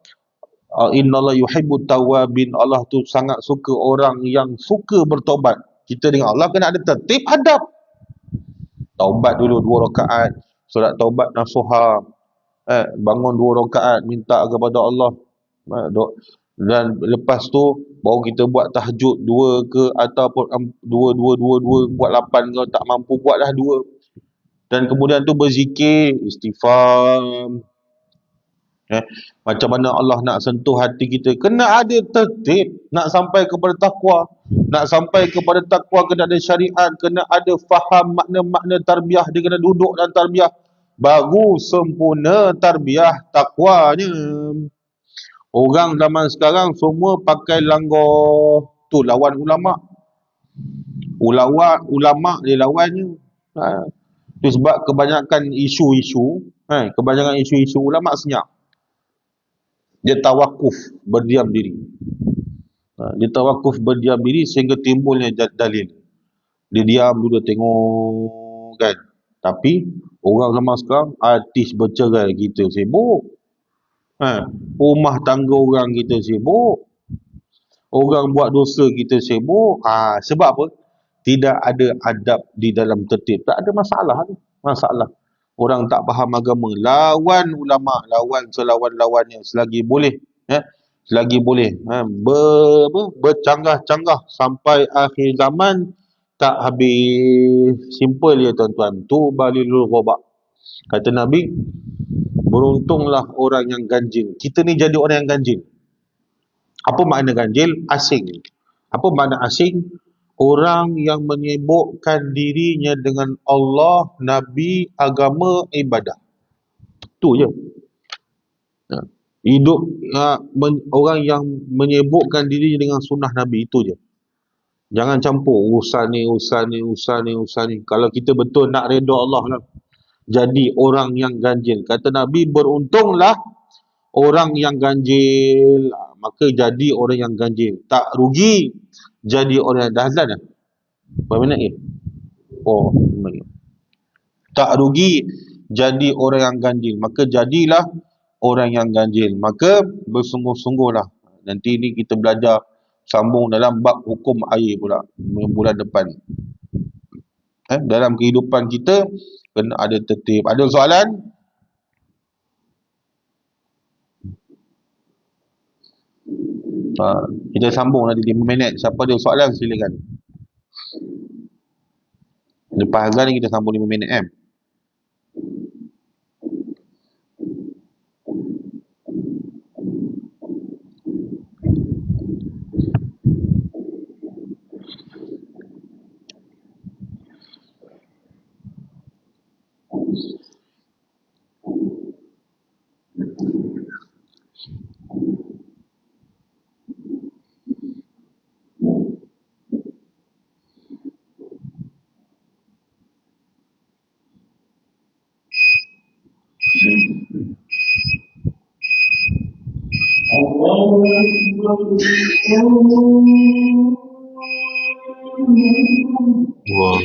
S1: yuhibbut tawwabin. Allah tu sangat suka orang yang suka bertaubat. Kita dengan Allah kena ada tertib hadap. Taubat dulu 2 rakaat, solat taubat nasuha. Bangun 2 rakaat, minta kepada Allah. Dan lepas tu baru kita buat tahajud 2 ke ataupun 2 buat 8 ke, tak mampu buatlah 2. Dan kemudian tu berzikir, istighfar. Macam mana Allah nak sentuh hati kita, kena ada tertib. Nak sampai kepada takwa, nak sampai kepada takwa kena ada syariat, kena ada faham makna-makna tarbiyah. Dia kena duduk dalam tarbiyah, baru sempurna tarbiyah takwanya. Orang zaman sekarang semua pakai langgar. Tu lawan ulama. Ulama dia lawannya. Tu sebab kebanyakan isu-isu ulama senyap. Dia tawakuf, berdiam diri. Dia tawakuf, berdiam diri sehingga timbulnya dalil. Dia diam dulu, dia tengok kan. Tapi orang zaman sekarang, artis bercerai kita sibuk. Rumah tangga orang kita sibuk. Orang buat dosa kita sibuk. Sebab apa? Tidak ada adab di dalam tertib. Tak ada masalah tu. Masalah. Orang tak faham agama. Lawan ulama, lawan selawan-lawannya selagi boleh. Selagi boleh. Bercanggah-canggah sampai akhir zaman. Tak habis. Simple ya tuan-tuan. Tu balilul ghobak. Kata Nabi, beruntunglah orang yang ganjil. Kita ni jadi orang yang ganjil. Apa makna ganjil? Asing. Apa makna asing? Orang yang menyibukkan dirinya dengan Allah, Nabi, agama, ibadah. Itu je. Hidup orang yang menyibukkan dirinya dengan sunnah Nabi, itu je. Jangan campur urusan ni. Kalau kita betul nak redha Allah lah, jadi orang yang ganjil. Kata Nabi, beruntunglah orang yang ganjil. Maka jadi orang yang ganjil. Tak rugi jadi orang yang dah azan dah. Berapa minit ni? Oh, tak rugi jadi orang yang ganjil. Maka jadilah orang yang ganjil. Maka bersungguh-sungguhlah. Nanti ni kita belajar sambung dalam bab hukum air pula bulan depan. Dalam kehidupan kita kena ada tertib. Ada soalan? Kita sambung nanti 5 minit. Siapa ada soalan silakan. Lepas azan ni kita sambung 5 minit Wah.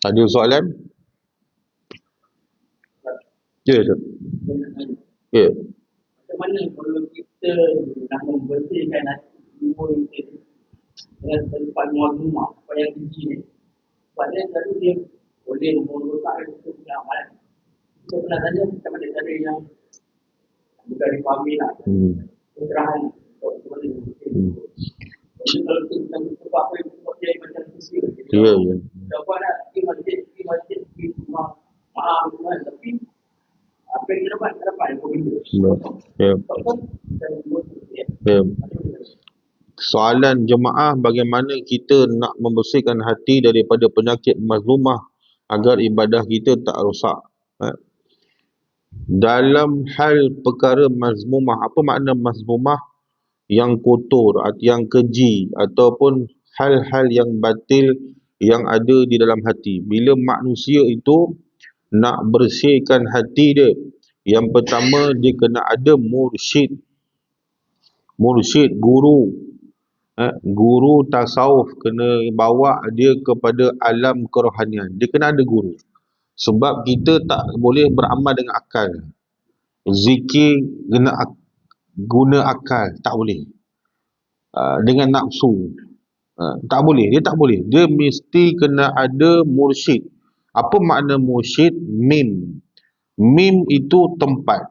S1: Ada soalan? Ya, Ya.
S2: Macam mana kalau kita nak membersihkan hati jiwa kita dengan tempat rumah apa yang tinggi ni, sebab dia selalu dia boleh merosakkan kita punya amalan. Kita pernah tanya macam mana cara yang bukan dipahami lah, pencerahan macam mana jadi kalau kita sebab apa yang sebab dia macam kecil
S1: Ya, ya.
S2: dah buat lah pergi masjid pergi rumah maaf kan, tapi apa yang kita dapat yang berbeza.
S1: Ya.
S2: Sebab tu kita buat
S1: Ya. Soalan jemaah, bagaimana kita nak membersihkan hati daripada penyakit mazlumah agar ibadah kita tak rosak. Dalam hal perkara mazmumah, apa makna mazmumah? Yang kotor, yang keji, ataupun hal-hal yang batil yang ada di dalam hati. Bila manusia itu nak bersihkan hati dia, yang pertama dia kena ada mursyid, guru. Guru tasawuf kena bawa dia kepada alam kerohanian. Dia kena ada guru. Sebab kita tak boleh beramal dengan akal. Zikir kena guna akal, tak boleh. Dengan nafsu, tak boleh. Dia tak boleh. Dia mesti kena ada mursyid. Apa makna mursyid? Mim. Mim itu tempat.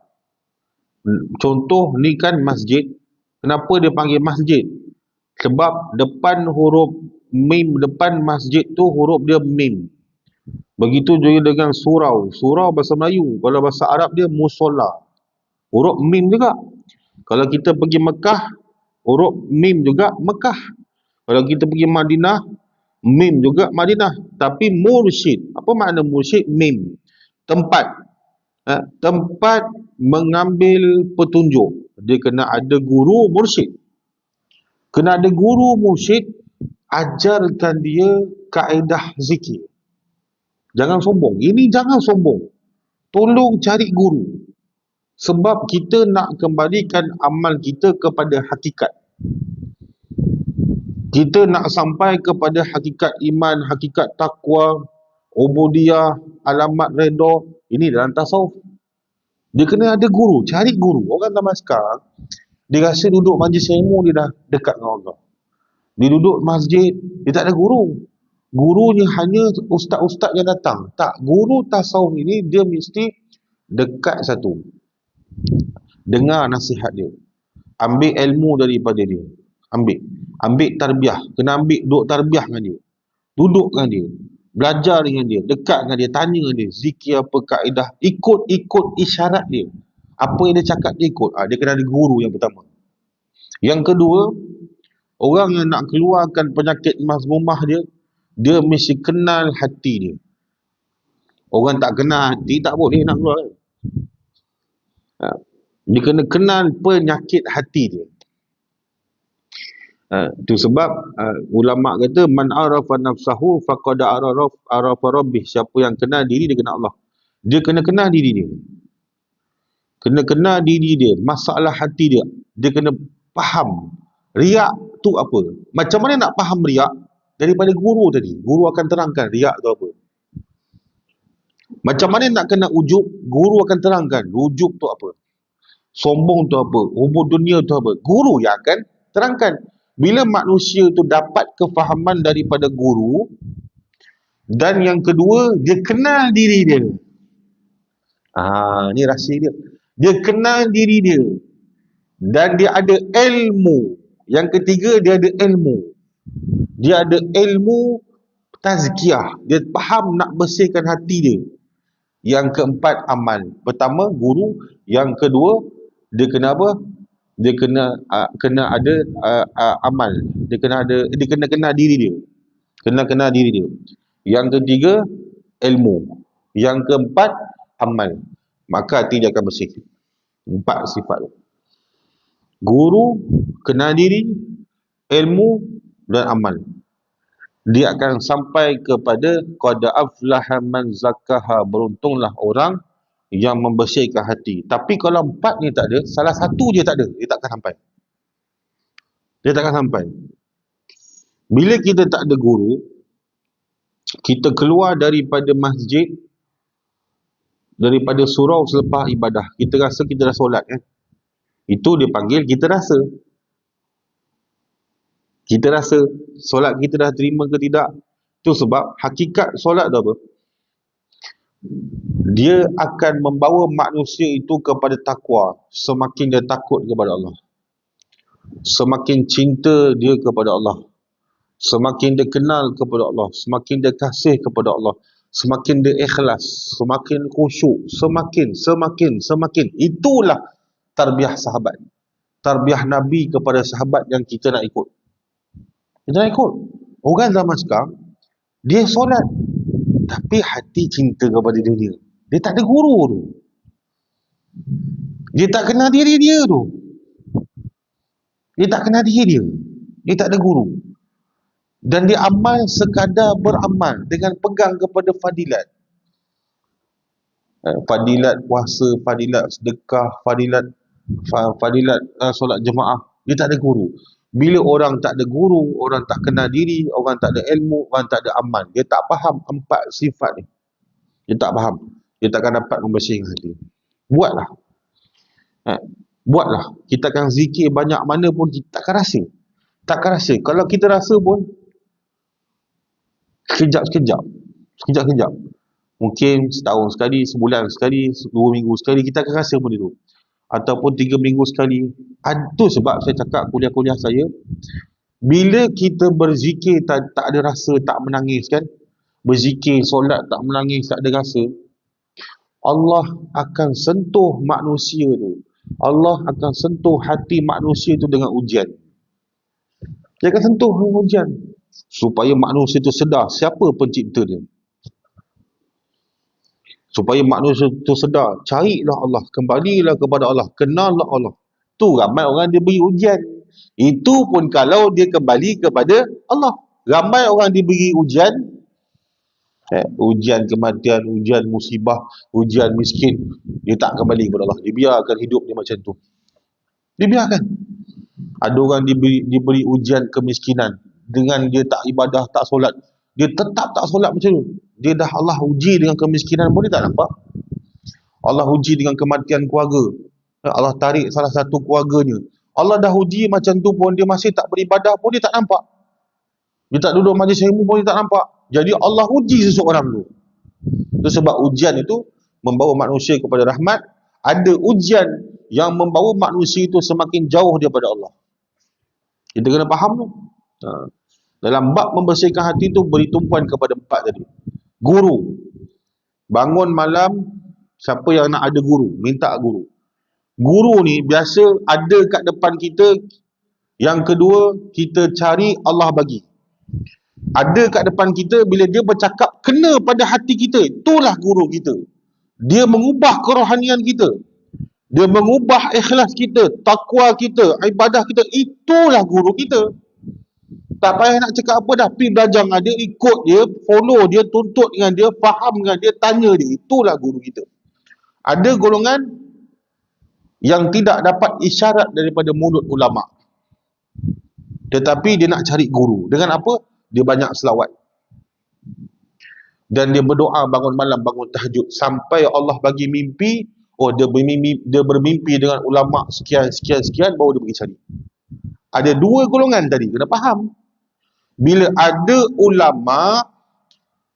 S1: Contoh ni kan masjid. Kenapa dia panggil masjid? Sebab depan huruf mim, depan masjid tu huruf dia mim. Begitu juga dengan surau. Surau bahasa Melayu. Kalau bahasa Arab dia musola. Huruf mim juga. Kalau kita pergi Mekah, huruf mim juga Mekah. Kalau kita pergi Madinah, mim juga Madinah. Tapi mursyid. Apa makna mursyid? Mim. Tempat. Tempat mengambil petunjuk. Dia kena ada guru mursyid. Kena ada guru mursyid, ajarkan dia kaedah zikir. Jangan sombong. Ini jangan sombong. Tolong cari guru. Sebab kita nak kembalikan amal kita kepada hakikat. Kita nak sampai kepada hakikat iman, hakikat takwa, ubudiyah, alamat redha. Ini dalam tasawuf. Dia kena ada guru. Cari guru. Orang zaman sekarang, dia rasa duduk majlis ilmu dia dah dekat dengan Allah. Dia duduk masjid, dia tak ada guru. Gurunya hanya ustaz-ustaz yang datang. Tak, guru tasawuf ini dia mesti dekat satu. Dengar nasihat dia. Ambil ilmu daripada dia. Ambil tarbiyah. Kena ambil duduk tarbiyah dengan dia. Duduk dengan dia. Belajar dengan dia. Dekat dengan dia. Tanya dengan dia. Zikir apa kaedah. Ikut isyarat dia. Apa yang dia cakap dia ikut. Dia kena ada guru yang pertama. Yang kedua, orang yang nak keluarkan penyakit mazmumah dia, dia mesti kenal hati dia. Orang tak kenal hati, tak boleh nak keluar. Dia kena kenal penyakit hati dia. Itu sebab ulama kata man arafa nafsahu faqad arafa rabbih. Siapa yang kenal diri dia kenal Allah. Dia kena kenal diri dia. Kena kenal diri dia, masalah hati dia. Dia kena faham riak tu apa. Macam mana nak faham riak? Daripada guru tadi. Guru akan terangkan riak tu apa. Macam mana nak kena ujub? Guru akan terangkan ujub tu apa. Sombong tu apa. Hubung dunia tu apa. Guru yang akan terangkan. Bila manusia tu dapat kefahaman daripada guru, dan yang kedua, dia kenal diri dia. Ni rahsia dia. Dia kenal diri dia. Dan dia ada ilmu. Yang ketiga, dia ada ilmu. Dia ada ilmu tazkiyah. Dia faham nak bersihkan hati dia. Yang keempat, amal. Pertama, guru. Yang kedua, dia kena apa? Dia kena ada amal. Dia kena kenal diri dia. Kenal diri dia. Yang ketiga, ilmu. Yang keempat, amal. Maka hati dia akan bersih. 4 sifat. Guru, kenal diri, ilmu dan amal. Dia akan sampai kepada qad aflaha man zakkaha. Beruntunglah orang yang membersihkan hati. Tapi kalau 4 ni tak ada, salah satu je tak ada, dia tak akan sampai. Dia tak akan sampai. Bila kita tak ada guru, kita keluar daripada masjid, daripada surau selepas ibadah. Kita rasa kita dah solat kan. Itu dia panggil kita rasa. Kita rasa solat kita dah terima ke tidak. Itu sebab hakikat solat tu apa? Dia akan membawa manusia itu kepada takwa. Semakin dia takut kepada Allah, semakin cinta dia kepada Allah, semakin dia kenal kepada Allah, semakin dia kasih kepada Allah, semakin dia ikhlas, semakin khusyuk, semakin. Itulah tarbiyah sahabat. Tarbiyah Nabi kepada sahabat yang kita nak ikut. Kita nak ikut. Orang zaman sekarang, dia solat, tapi hati cinta kepada dunia. Dia tak ada guru tu. Dia tak kenal diri dia tu. Dia tak kenal diri dia. Dia tak ada guru. Dan dia amal sekadar beramal dengan pegang kepada fadilat. Fadilat puasa, fadilat sedekah, fadilat solat jemaah. Dia tak ada guru. Bila orang tak ada guru, orang tak kenal diri, orang tak ada ilmu, orang tak ada amal, dia tak faham 4 sifat ni. Dia tak faham. Dia takkan dapat membersihkan hati. Buatlah. Buatlah. Kita akan zikir banyak mana pun kita takkan rasa. Takkan rasa. Kalau kita rasa pun sekejap. Mungkin setahun sekali, sebulan sekali, 2 minggu sekali kita akan rasa pun itu. Ataupun 3 minggu sekali. Itu sebab saya cakap kuliah-kuliah saya, bila kita berzikir tak ada rasa, tak menangis kan, berzikir, solat tak menangis, tak ada rasa, Allah akan sentuh manusia tu. Allah akan sentuh hati manusia tu dengan ujian. Dia akan sentuh dengan ujian. Supaya manusia tu sedar siapa pencipta dia. Supaya manusia tu sedar, carilah Allah, kembalilah kepada Allah, kenallah Allah. Tu ramai orang dia beri ujian. Itu pun kalau dia kembali kepada Allah. Ramai orang diberi ujian, ujian kematian, ujian musibah, ujian miskin, dia tak kembali kepada Allah. Dia biarkan hidup dia macam tu. Dia biarkan. Ada orang diberi ujian kemiskinan, dengan dia tak ibadah, tak solat, dia tetap tak solat macam tu. Dia dah Allah uji dengan kemiskinan pun dia tak nampak. Allah uji dengan kematian keluarga, Allah tarik salah satu keluarganya. Allah dah uji macam tu pun dia masih tak beribadah pun dia tak nampak. Dia tak duduk majlis ilmu pun dia tak nampak. Jadi Allah uji seseorang tu. Itu sebab ujian itu membawa manusia kepada rahmat. Ada ujian yang membawa manusia itu semakin jauh daripada Allah. Kita kena faham tu. Dalam bab membersihkan hati tu beri tumpuan kepada 4 tadi. Guru. Bangun malam, siapa yang nak ada guru, minta guru. Guru ni biasa ada kat depan kita. Yang kedua, kita cari Allah bagi. Ada kat depan kita, bila dia bercakap kena pada hati kita, itulah guru kita. Dia mengubah kerohanian kita, dia mengubah ikhlas kita, takwa kita, ibadah kita. Itulah guru kita. Tak payah nak cakap apa dah, pergi belajar dengan dia, ikut dia, follow dia, tuntut dengan dia, faham dengan dia, tanya dia. Itulah guru kita. Ada golongan yang tidak dapat isyarat daripada mulut ulama, tetapi dia nak cari guru. Dengan apa? Dia banyak selawat. Dan dia berdoa bangun malam, bangun tahajud. Sampai Allah bagi mimpi, dia bermimpi dengan ulama sekian, baru dia pergi cari. Ada 2 golongan tadi, kena faham. Bila ada ulama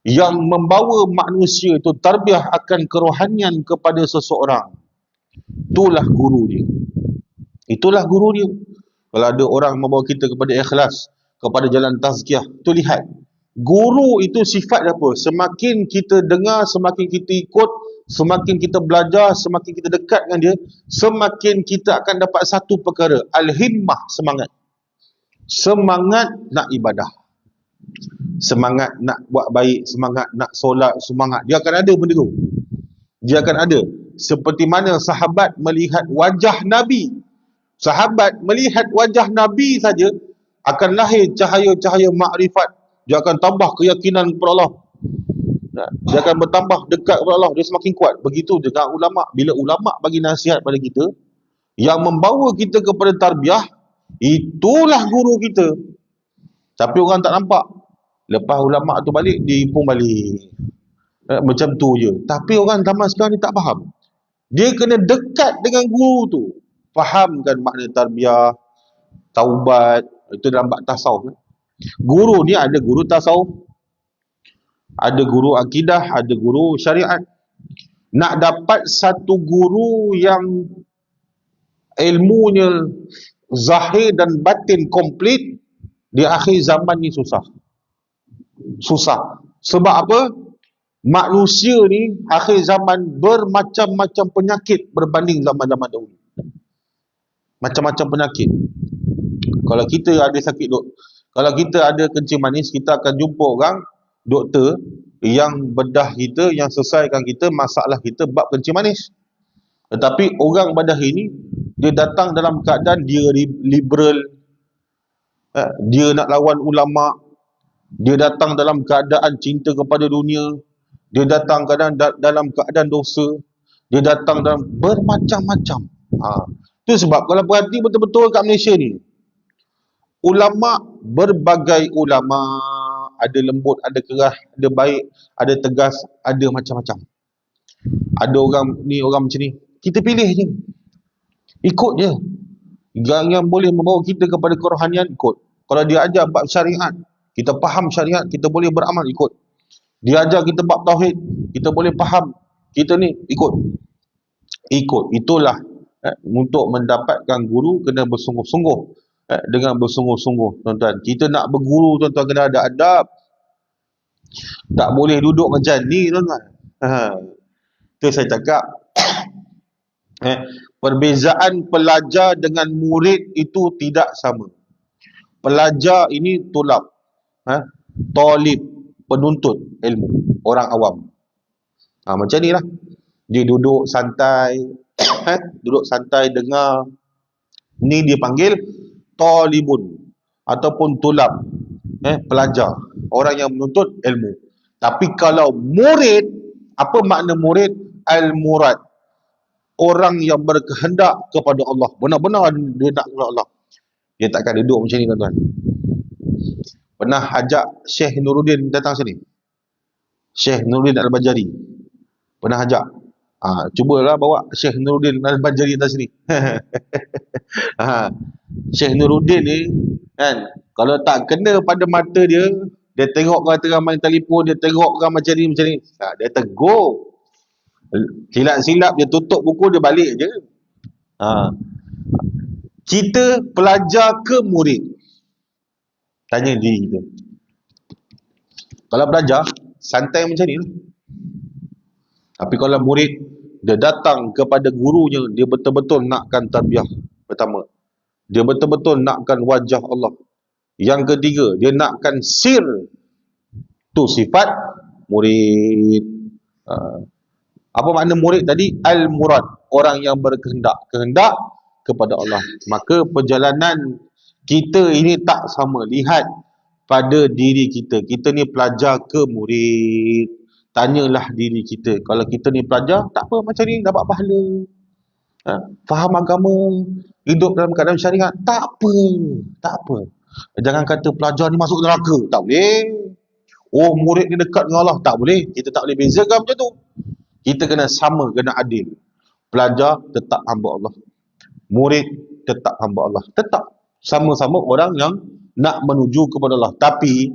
S1: yang membawa manusia itu tarbiyah akan kerohanian kepada seseorang, itulah guru dia. Itulah guru dia. Kalau ada orang membawa kita kepada ikhlas, kepada jalan tazkiyah, tu lihat. Guru itu sifat apa? Semakin kita dengar, semakin kita ikut, semakin kita belajar, semakin kita dekat dengan dia, semakin kita akan dapat satu perkara, al-himmah, semangat. Semangat nak ibadah, semangat nak buat baik, semangat nak solat, semangat. Dia akan ada benda tu. Dia akan ada. Seperti mana sahabat melihat wajah Nabi. Sahabat melihat wajah Nabi saja, akan lahir cahaya-cahaya makrifat. Dia akan tambah keyakinan kepada Allah. Dia akan bertambah dekat kepada Allah. Dia semakin kuat. Begitu juga ulama. Bila ulama bagi nasihat pada kita, yang membawa kita kepada tarbiyah, itulah guru kita. Tapi orang tak nampak. Lepas ulama tu balik, dia pun balik. Macam tu je. Tapi orang zaman sekarang ni tak faham. Dia kena dekat dengan guru tu. Fahamkan makna tarbiyah, taubat. Itu dalam bab tasawuf. Guru ni ada guru tasawuf, ada guru akidah, ada guru syariat. Nak dapat satu guru yang ilmunya zahir dan batin komplit di akhir zaman ni susah. Susah. Sebab apa? Manusia ni akhir zaman bermacam-macam penyakit berbanding zaman-zaman dahulu. Macam-macam penyakit. Kalau kita ada sakit kalau kita ada kencing manis, kita akan jumpa orang doktor yang bedah kita, yang selesaikan kita masalah kita bab kencing manis. Tetapi orang bedah ini, dia datang dalam keadaan dia liberal, dia nak lawan ulama, dia datang dalam keadaan cinta kepada dunia, dia datang dalam keadaan dosa, dia datang dalam bermacam-macam. Itu sebab kalau perhati betul-betul kat Malaysia ni, ulama, berbagai ulama, ada lembut, ada keras, ada baik, ada tegas, ada macam-macam. Ada orang ni, orang macam ni, kita pilih je, ikut je. Yang boleh membawa kita kepada kerohanian, ikut. Kalau dia ajar bab syariat, kita faham syariat, kita boleh beramal, ikut. Dia ajar kita bab tauhid, kita boleh faham, kita ni ikut. Itulah untuk mendapatkan guru kena bersungguh-sungguh, dengan bersungguh-sungguh, tuan-tuan. Kita nak berguru, tuan-tuan, kena ada adab. Tak boleh duduk macam ni, tuan-tuan. Itu saya cakap. Perbezaan pelajar dengan murid itu tidak sama. Pelajar ini tulab, talib, penuntut ilmu, orang awam. Macam ni lah. Dia duduk santai, duduk santai dengar. Ni dia panggil talibun ataupun tulab, pelajar, orang yang menuntut ilmu. Tapi kalau murid, apa makna murid? Al-murad, orang yang berkehendak kepada Allah, benar-benar dia nak kepada Allah. Dia takkan duduk macam ni, tuan-tuan. Pernah ajak Syekh Nuruddin datang sini, Syekh Nuruddin Al-Bajari. Pernah ajak. Cubalah bawa Syekh Nuruddin Al-Bajari datang sini. Syekh Nuruddin ni kan, kalau tak kena pada mata dia, dia tengok kata main telefon, dia tengok kan macam ni, dia tegur. Silap-silap dia tutup buku, dia balik je. Kita pelajar ke murid? Tanya diri kita. Kalau pelajar, santai macam ni lah. Tapi kalau murid, dia datang kepada gurunya, dia betul-betul nakkan tarbiyah. Pertama, dia betul-betul nakkan wajah Allah. Yang ketiga, dia nakkan sir. Tu sifat murid. Apa makna murid tadi? Al-murad, orang yang berkehendak, kehendak kepada Allah. Maka perjalanan kita ini tak sama. Lihat pada diri kita. Kita ni pelajar ke murid? Tanyalah diri kita. Kalau kita ni pelajar, tak apa, macam ni dapat pahala. Faham agama, hidup dalam keadaan syariat, tak apa. Jangan kata pelajar ni masuk neraka, tak boleh. Oh, murid ni dekat dengan Allah, tak boleh. Kita tak boleh bezakan macam tu. Kita kena sama, kena adil. Pelajar tetap hamba Allah, murid tetap hamba Allah, tetap sama-sama orang yang nak menuju kepada Allah. Tapi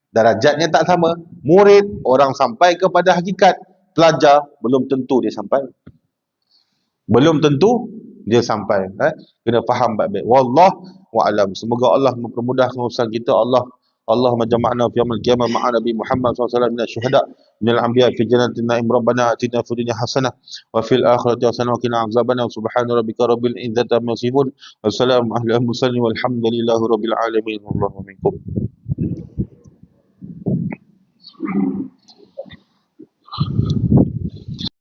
S1: darajatnya tak sama. Murid orang sampai kepada hakikat, pelajar belum tentu dia sampai. Belum tentu dia sampai. Kena faham baik-baik. Wallahu a'lam. Semoga Allah mempermudahkan urusan kita. Allahumma jama'na fi yaumil qiyamah ma'a Nabi Muhammad SAW minal syuhada minal anbiya fi jannatin na'im. Rabbana atina fid dunya hasanah wa fil akhirati hasanah wa qina adzabannar. Subhana rabbika rabbil izzati amma yasifun. Wassalamu ala al mursalin walhamdulillahi rabbil alamin. Wallahu minkum.